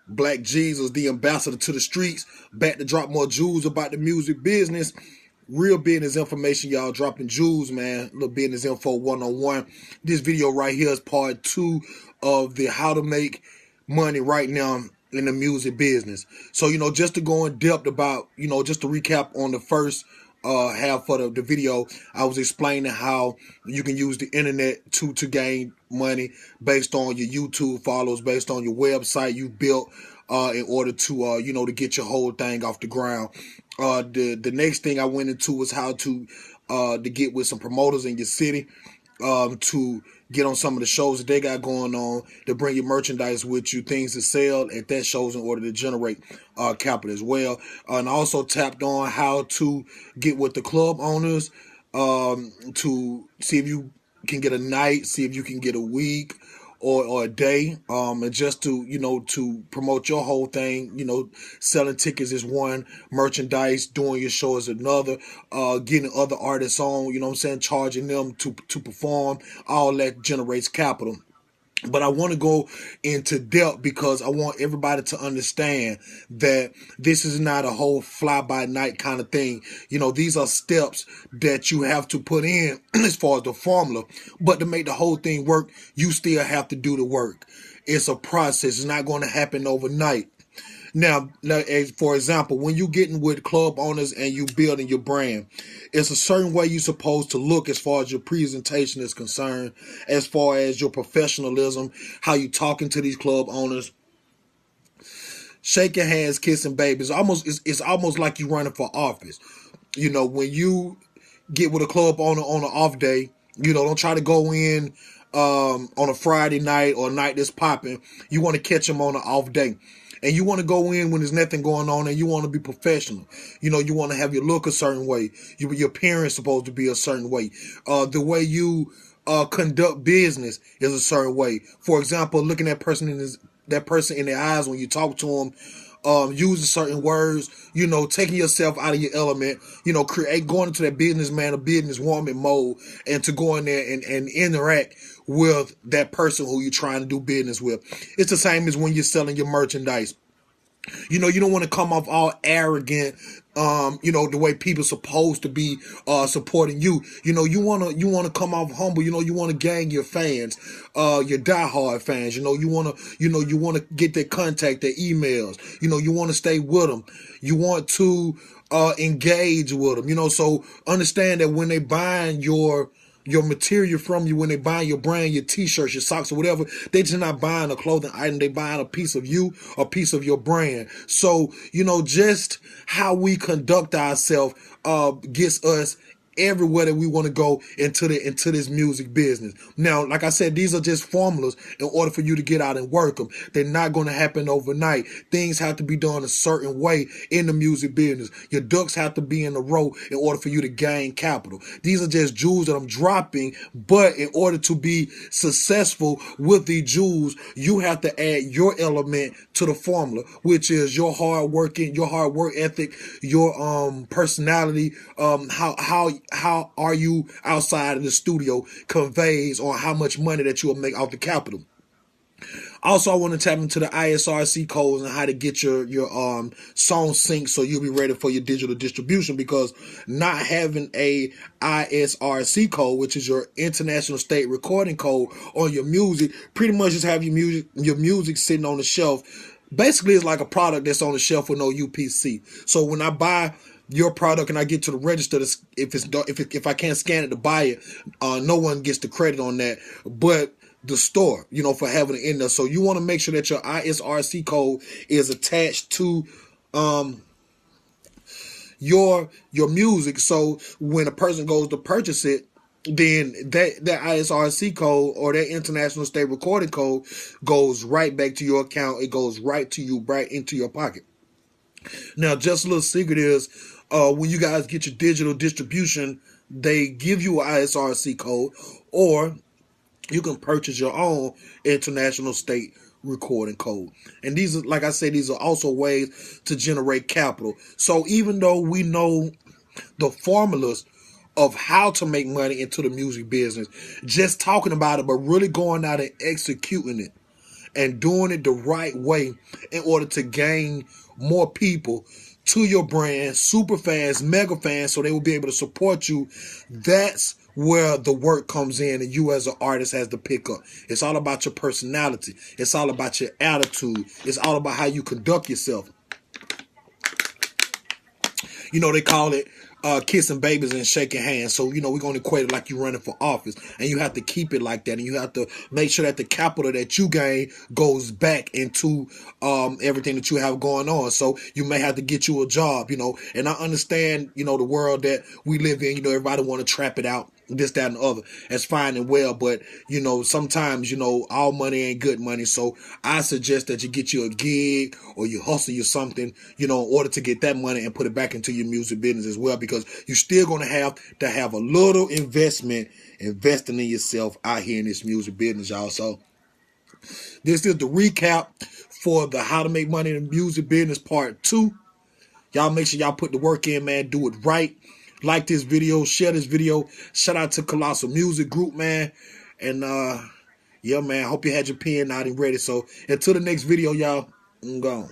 Black Jesus, the ambassador to the streets, back to drop more jewels about the music business. Real business information, y'all. Dropping jewels, man. Little business info 101. This video right here is part 2 of the how to make money right now in the music business. So, just to go in depth about, just to recap on the first half of the video, I was explaining how you can use the internet to gain money based on your YouTube follows, based on your website you built in order to to get your whole thing off the ground. The next thing I went into was how to get with some promoters in your city, to get on some of the shows that they got going on, to bring your merchandise with you, things to sell at that shows in order to generate capital as well. And I also tapped on how to get with the club owners, to see if you can get a night, see if you can get a week or a day, and just to to promote your whole thing. Selling tickets is one, merchandise, doing your show is another, getting other artists on, charging them to perform. All that generates capital. But I want to go into depth because I want everybody to understand that this is not a whole fly-by-night kind of thing. These are steps that you have to put in as far as the formula. But to make the whole thing work, you still have to do the work. It's a process. It's not going to happen overnight. Now, for example, when you're getting with club owners and you building your brand, it's a certain way you're supposed to look as far as your presentation is concerned, as far as your professionalism, how you talking to these club owners, shaking hands, kissing babies. It's almost like you running for office. When you get with a club owner on an off day, don't try to go in on a Friday night or a night that's popping. You want to catch them on an off day. And you want to go in when there's nothing going on, and you want to be professional. You want to have your look a certain way. Your appearance supposed to be a certain way. The way you conduct business is a certain way. For example, looking at that person in the eyes when you talk to them, using certain words, taking yourself out of your element, going into that businessman or businesswoman mode, and to go in there and interact with that person who you're trying to do business with. It's the same as when you're selling your merchandise. You don't want to come off all arrogant, the way people supposed to be supporting you. You want to come off humble. You want to gain your fans, your diehard fans. You want to get their contact, their emails. You want to stay with them. You want to engage with them. So understand that when they buying your material from you, when they buy your brand, your t-shirts, your socks, or whatever, they just not buying a clothing item. They buying a piece of you, a piece of your brand. So, just how we conduct ourselves gets us everywhere that we want to go into this music business. Now, like I said, these are just formulas in order for you to get out and work them. They're not going to happen overnight. Things have to be done a certain way in the music business. Your ducks have to be in a row in order for you to gain capital. These are just jewels that I'm dropping, but in order to be successful with these jewels, you have to add your element to the formula, which is your hard work ethic, your personality, how are you outside of the studio conveys on how much money that you will make off the capital. Also, I want to tap into the ISRC codes and how to get your song synced so you'll be ready for your digital distribution, because not having a ISRC code, which is your international state recording code, on your music, pretty much just have your music sitting on the shelf. Basically, it's like a product that's on the shelf with no UPC. So when I buy your product and I get to the register, if I can't scan it to buy it, no one gets the credit on that, but the store, for having it in there. So you want to make sure that your ISRC code is attached to your music. So when a person goes to purchase it, then that ISRC code or that international state recording code goes right back to your account. It goes right to you, right into your pocket. Now, just a little secret is, when you guys get your digital distribution, they give you an ISRC code, or you can purchase your own international state recording code. And these are, like I said, these are also ways to generate capital. So even though we know the formulas of how to make money into the music business, just talking about it, but really going out and executing it and doing it the right way in order to gain more people to your brand, super fans, mega fans, so they will be able to support you. That's where the work comes in, and you as an artist has to pick up. It's all about your personality. It's all about your attitude. It's all about how you conduct yourself. You know, they call it kissing babies and shaking hands. So, you know, we're going to equate it like you're running for office. And you have to keep it like that. And you have to make sure that the capital that you gain goes back into everything that you have going on. So you may have to get you a job, you know. And I understand, you know, the world that we live in, you know, everybody want to trap it out. This, that, and the other. That's fine and well, but, you know, sometimes, you know, all money ain't good money. So I suggest that you get you a gig or you hustle you something, you know, in order to get that money and put it back into your music business as well, because you're still going to have a little investing in yourself out here in this music business, y'all. So this is the recap for the How to Make Money in the Music Business Part 2. Y'all make sure y'all put the work in, man. Do it right. Like this video, share this video. Shout out to Colossal Music Group, man. And yeah, man, hope you had your pen out and ready. So until the next video, y'all, I'm gone.